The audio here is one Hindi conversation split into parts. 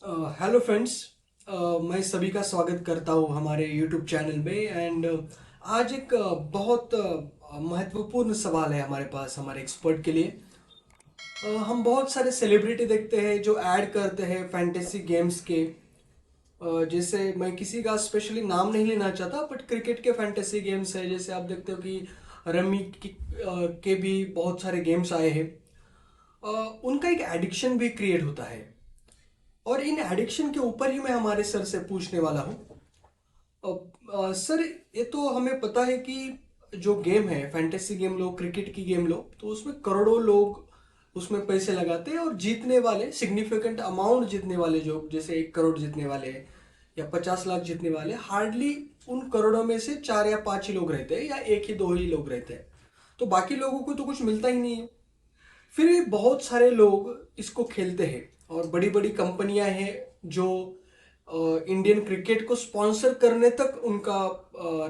Hello friends. मैं सभी का स्वागत करता हूँ हमारे यूट्यूब चैनल में। एंड आज एक बहुत महत्वपूर्ण सवाल है हमारे पास हमारे एक्सपर्ट के लिए। हम बहुत सारे सेलिब्रिटी देखते हैं जो ऐड करते हैं फैंटेसी गेम्स के। जैसे मैं किसी का स्पेशली नाम नहीं लेना चाहता, बट क्रिकेट के फैंटेसी गेम्स है। जैसे आप देखते हो कि रमी के भी बहुत सारे गेम्स आए हैं। उनका एक एडिक्शन भी क्रिएट होता है, और इन एडिक्शन के ऊपर ही मैं हमारे सर से पूछने वाला हूँ। सर, ये तो हमें पता है कि जो गेम है, फैंटेसी गेम लो, क्रिकेट की गेम लो, तो उसमें करोड़ों लोग उसमें पैसे लगाते हैं, और जीतने वाले सिग्निफिकेंट अमाउंट जीतने वाले, जो जैसे 1 करोड़ जीतने वाले हैं या 50 लाख जीतने वाले, हार्डली उन करोड़ों में से 4 या 5 ही लोग रहते हैं, या एक ही दो ही लोग रहते हैं। तो बाकी लोगों को तो कुछ मिलता ही नहीं है। फिर भी बहुत सारे लोग इसको खेलते हैं, और बड़ी बड़ी कंपनियां हैं जो इंडियन क्रिकेट को स्पॉन्सर करने तक उनका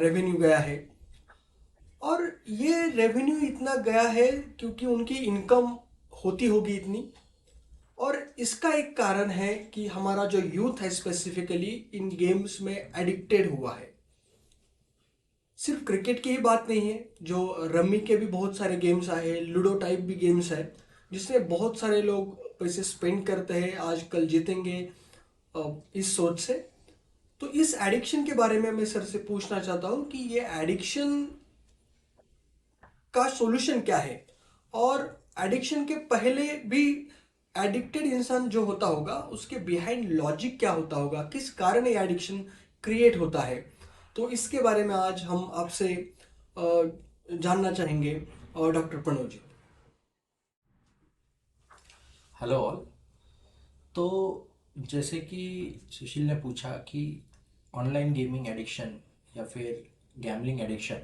रेवेन्यू गया है। और ये रेवेन्यू इतना गया है क्योंकि उनकी इनकम होती होगी इतनी। और इसका एक कारण है कि हमारा जो यूथ है स्पेसिफिकली इन गेम्स में एडिक्टेड हुआ है। सिर्फ क्रिकेट की ही बात नहीं है, जो रमी के भी बहुत सारे गेम्स आए हैं, लूडो टाइप भी गेम्स है, जिसमें बहुत सारे लोग पैसे स्पेंड करते हैं, आजकल जीतेंगे इस सोच से। तो इस एडिक्शन के बारे में मैं सर से पूछना चाहता हूँ कि ये एडिक्शन का सॉल्यूशन क्या है, और एडिक्शन के पहले भी एडिक्टेड इंसान जो होता होगा उसके बिहाइंड लॉजिक क्या होता होगा, किस कारण ये एडिक्शन क्रिएट होता है। तो इसके बारे में आज हम आपसे जानना चाहेंगे, doctor Pranav ji. Hello all. तो जैसे कि सुशील ने पूछा कि ऑनलाइन गेमिंग एडिक्शन या फिर गैम्बलिंग एडिक्शन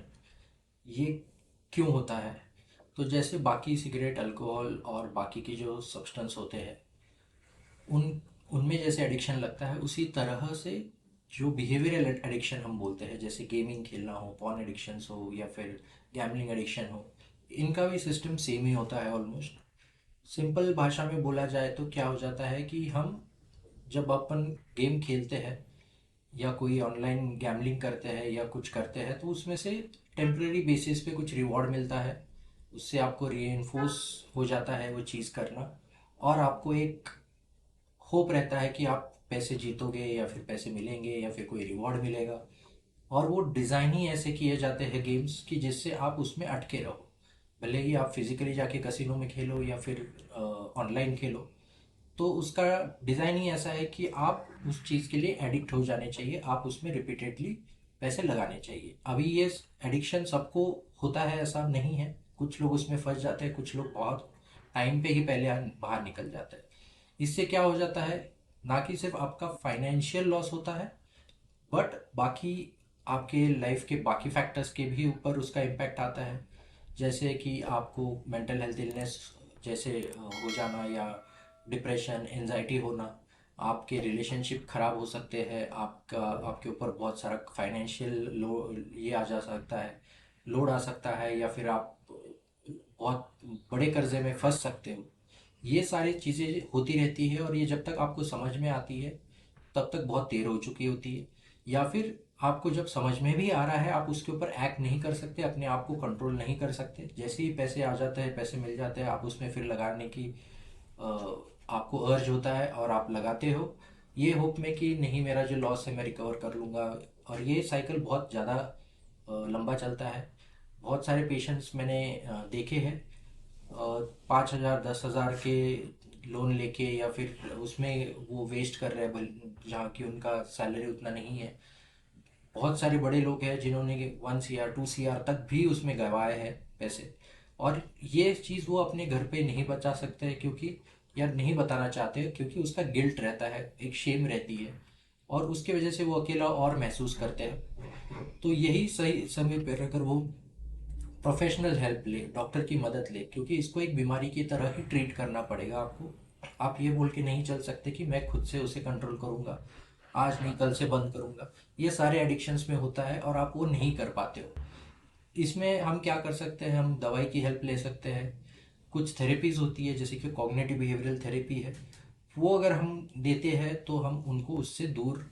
ये क्यों होता है। तो जैसे बाकी सिगरेट, अल्कोहल और बाकी के जो सब्सटेंस होते हैं उन उनमें जैसे एडिक्शन लगता है, उसी तरह से जो बिहेवियरल एडिक्शन हम बोलते हैं, जैसे गेमिंग खेलना हो, पॉर्न एडिक्शंस हो या फिर गैम्बलिंग एडिक्शन हो, इनका भी सिस्टम सेम ही होता है ऑलमोस्ट। सिंपल भाषा में बोला जाए तो क्या हो जाता है कि हम जब अपन गेम खेलते हैं या कोई ऑनलाइन गैम्बलिंग करते हैं या कुछ करते हैं, तो उसमें से टेम्परेरी बेसिस पे कुछ रिवॉर्ड मिलता है। उससे आपको रीइंफोर्स हो जाता है वो चीज़ करना, और आपको एक होप रहता है कि आप पैसे जीतोगे या फिर पैसे मिलेंगे या फिर कोई रिवॉर्ड मिलेगा। और वो डिज़ाइन ही ऐसे किए जाते हैं गेम्स कि जिससे आप उसमें अटके रहो, भले ही आप फिजिकली जाके कसिनो में खेलो या फिर ऑनलाइन खेलो। तो उसका डिज़ाइन ही ऐसा है कि आप उस चीज़ के लिए एडिक्ट हो जाने चाहिए, आप उसमें रिपीटेडली पैसे लगाने चाहिए। अभी ये एडिक्शन सबको होता है ऐसा नहीं है, कुछ लोग उसमें फंस जाते हैं, कुछ लोग बहुत टाइम पे ही पहले बाहर निकल जाते हैं। इससे क्या हो जाता है, ना कि सिर्फ आपका फाइनेंशियल लॉस होता है, बट बाकी आपके लाइफ के बाकी फैक्टर्स के भी ऊपर उसका इम्पैक्ट आता है। जैसे कि आपको मेंटल हेल्थ इलनेस जैसे हो जाना, या डिप्रेशन, एनजाइटी होना, आपके रिलेशनशिप खराब हो सकते हैं, आपका आपके ऊपर बहुत सारा फाइनेंशियल ये आ जा सकता है, लोड आ सकता है, या फिर आप बहुत बड़े कर्जे में फंस सकते हो। ये सारी चीज़ें होती रहती है, और ये जब तक आपको समझ में आती है तब तक बहुत देर हो चुकी होती है। या फिर आपको जब समझ में भी आ रहा है, आप उसके ऊपर एक्ट नहीं कर सकते, अपने आप को कंट्रोल नहीं कर सकते। जैसे ही पैसे आ जाते हैं, पैसे मिल जाते हैं, आप उसमें फिर लगाने की अ, आपको अर्ज होता है और आप लगाते हो, ये होप में कि नहीं, मेरा जो लॉस है मैं रिकवर कर लूँगा। और ये साइकिल बहुत ज़्यादा लंबा चलता है। बहुत सारे पेशेंट्स मैंने देखे हैं, 5,000 10,000 के लोन लेके या फिर उसमें वो वेस्ट कर रहे हैं, जहाँ की उनका सैलरी उतना नहीं है। बहुत सारे बड़े लोग हैं जिन्होंने 1 CR 2 CR तक भी उसमें गंवाए हैं पैसे। और ये चीज़ वो अपने घर पे नहीं बता सकते हैं, क्योंकि या नहीं बताना चाहते, क्योंकि उसका गिल्ट रहता है, एक शेम रहती है, और उसके वजह से वो अकेला और महसूस करते हैं। तो यही सही समय पर अगर वो प्रोफेशनल हेल्प ले, डॉक्टर की मदद ले, क्योंकि इसको एक बीमारी की तरह ही ट्रीट करना पड़ेगा आपको। आप ये बोल के नहीं चल सकते कि मैं खुद से उसे कंट्रोल करूंगा, आज नहीं कल से बंद करूंगा। ये सारे एडिक्शंस में होता है और आप वो नहीं कर पाते हो। इसमें हम क्या कर सकते हैं, हम दवाई की हेल्प ले सकते हैं। कुछ थेरेपीज होती है, जैसे कि कॉग्निटिव बिहेवियरल थेरेपी है, वो अगर हम देते हैं तो हम उनको उससे दूर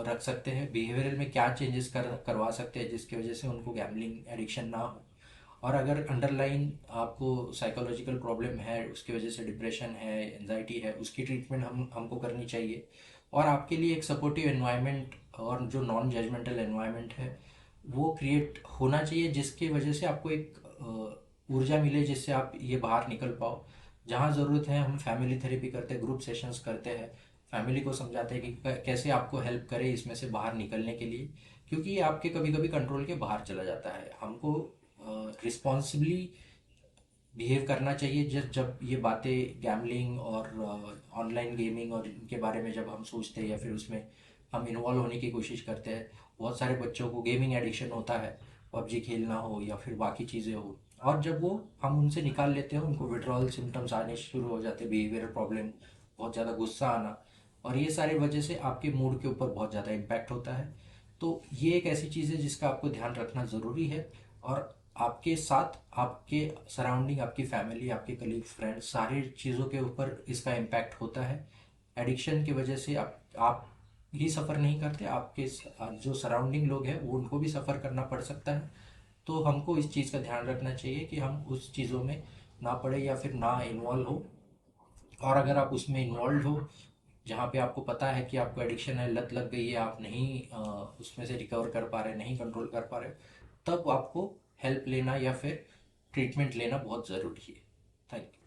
रख सकते हैं। बिहेवियरल में क्या चेंजेस करवा सकते हैं जिसकी वजह से उनको गैम्बलिंग एडिक्शन ना हो। और अगर अंडरलाइन आपको साइकोलॉजिकल प्रॉब्लम है, उसकी वजह से डिप्रेशन है, एंजाइटी है, उसकी ट्रीटमेंट हमको करनी चाहिए। और आपके लिए एक सपोर्टिव एनवायरनमेंट और जो नॉन जजमेंटल एनवायरनमेंट है वो क्रिएट होना चाहिए, जिसकी वजह से आपको एक ऊर्जा मिले जिससे आप ये बाहर निकल पाओ। जहाँ ज़रूरत है हम फैमिली थेरेपी करते हैं, ग्रुप सेशंस करते हैं, फैमिली को समझाते हैं कि कैसे आपको हेल्प करे इसमें से बाहर निकलने के लिए। क्योंकि ये आपके कभी कभी कंट्रोल के बाहर चला जाता है। हमको रिस्पॉन्सिबली बिहेव करना चाहिए जब जब ये बातें गैमलिंग और ऑनलाइन गेमिंग और इनके बारे में जब हम सोचते हैं या फिर उसमें हम इन्वॉल्व होने की कोशिश करते हैं। बहुत सारे बच्चों को गेमिंग एडिक्शन होता है, पबजी खेलना हो या फिर बाकी चीज़ें हो। और जब वो हम उनसे निकाल लेते हैं उनको विड्रॉल सिम्टम्स आने शुरू हो जाते हैं, बिहेवियरल प्रॉब्लम, बहुत ज़्यादा गुस्सा आना, और ये सारे वजह से आपके मूड के ऊपर बहुत ज़्यादा इम्पैक्ट होता है। तो ये एक ऐसी चीज़ है जिसका आपको ध्यान रखना ज़रूरी है। और आपके साथ आपके सराउंडिंग, आपकी फैमिली, आपके कलीग, फ्रेंड, सारी चीज़ों के ऊपर इसका इम्पैक्ट होता है। एडिक्शन की वजह से आप ही सफ़र नहीं करते, आपके जो सराउंडिंग लोग हैं वो उनको भी सफ़र करना पड़ सकता है। तो हमको इस चीज़ का ध्यान रखना चाहिए कि हम उस चीज़ों में ना पड़े या फिर ना इन्वॉल्व हो। और अगर आप उसमें इन्वॉल्व हो जहाँ पे आपको पता है कि आपको एडिक्शन है, लत लग गई है, आप नहीं उसमें से रिकवर कर पा रहे, नहीं कंट्रोल कर पा रहे, तब आपको हेल्प लेना या फिर ट्रीटमेंट लेना बहुत ज़रूरी है। Thank you.